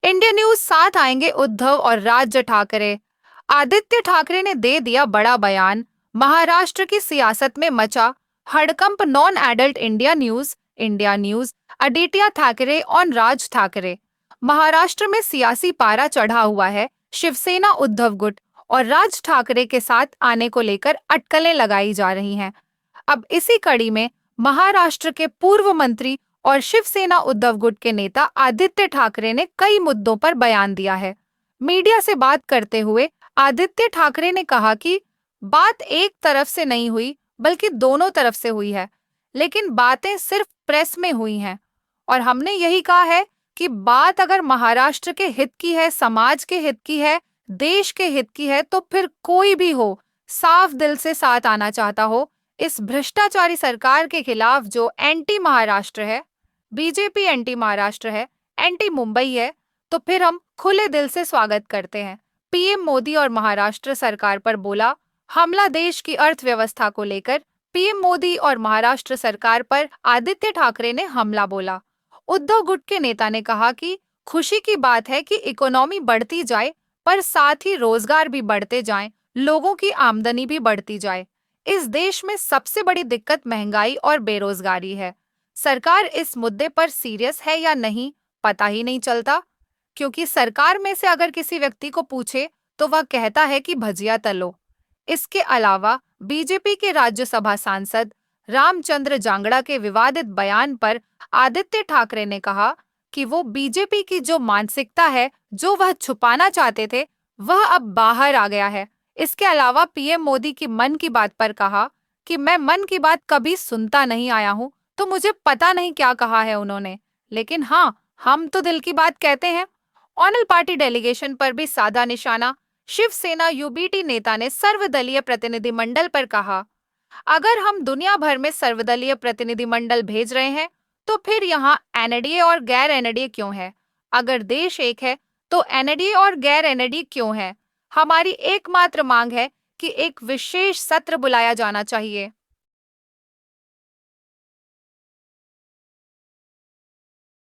India news साथ आएंगे उद्धव और राज ठाकरे। आदित्य ठाकरे ने दे दिया बड़ा बयान। महाराष्ट्र की सियासत में मचा हड़कंप। Non adult India news Aaditya Thackeray on Raj Thackeray. Maharashtra में सियासी पारा चढ़ा हुआ है। शिवसेना उद्धव गुट और राज ठाकरे के साथ आने को लेकर अटकलें लगाई जा रही हैं। अब इसी कड़ी में महाराष्ट्र के पूर्व मंत्री और शिवसेना उद्धव गुट के नेता आदित्य ठाकरे ने कई मुद्दों पर बयान दिया है। मीडिया से बात करते हुए आदित्य ठाकरे ने कहा कि बात एक तरफ से नहीं हुई बल्कि दोनों तरफ से हुई है, लेकिन बातें सिर्फ प्रेस में हुई हैं और हमने यही कहा है कि बात अगर महाराष्ट्र के हित की है, समाज के हित की है, देश के हित की है, तो फिर कोई भी हो, साफ दिल से साथ आना चाहता हो इस भ्रष्टाचारी सरकार के खिलाफ जो एंटी महाराष्ट्र है, बीजेपी एंटी महाराष्ट्र है, एंटी मुंबई है, तो फिर हम खुले दिल से स्वागत करते हैं। पीएम मोदी और महाराष्ट्र सरकार पर बोला हमला। देश की अर्थव्यवस्था को लेकर पीएम मोदी और महाराष्ट्र सरकार पर आदित्य ठाकरे ने हमला बोला। उद्धव गुट के नेता ने कहा कि खुशी की बात है कि इकोनॉमी बढ़ती जाए, पर साथ ही रोजगार भी बढ़ते जाएं, लोगों की आमदनी भी बढ़ती जाए। इस देश में सबसे बड़ी दिक्कत महंगाई और बेरोजगारी है। सरकार इस मुद्दे पर सीरियस है या नहीं, पता ही नहीं चलता, क्योंकि सरकार में से अगर किसी व्यक्ति को पूछे तो वह कहता है कि भजिया तलो। इसके अलावा बीजेपी के राज्यसभा सांसद रामचंद्र जांगड़ा के विवादित बयान पर आदित्य ठाकरे ने कहा कि वो बीजेपी की जो मानसिकता है, जो वह छुपाना चाहते थे, वह अब बाहर आ गया है। इसके अलावा पीएम मोदी की मन की बात पर कहा कि मैं मन की बात कभी सुनता नहीं आया हूं, तो मुझे पता नहीं क्या कहा है उन्होंने, लेकिन हाँ, हम तो दिल की बात कहते हैं। ऑनल पार्टी डेलीगेशन पर भी साधा निशाना। शिवसेना यूबीटी नेता ने सर्वदलीय प्रतिनिधिमंडल पर कहा, अगर हम दुनिया भर में सर्वदलीय प्रतिनिधिमंडल भेज रहे हैं, तो फिर यहाँ एनडीए और गैर एनडीए क्यों है? अगर देश एक है, तो एनडीए और गैर एनडीए क्यों है? हमारी एकमात्र मांग है कि एक विशेष सत्र बुलाया जाना चाहिए।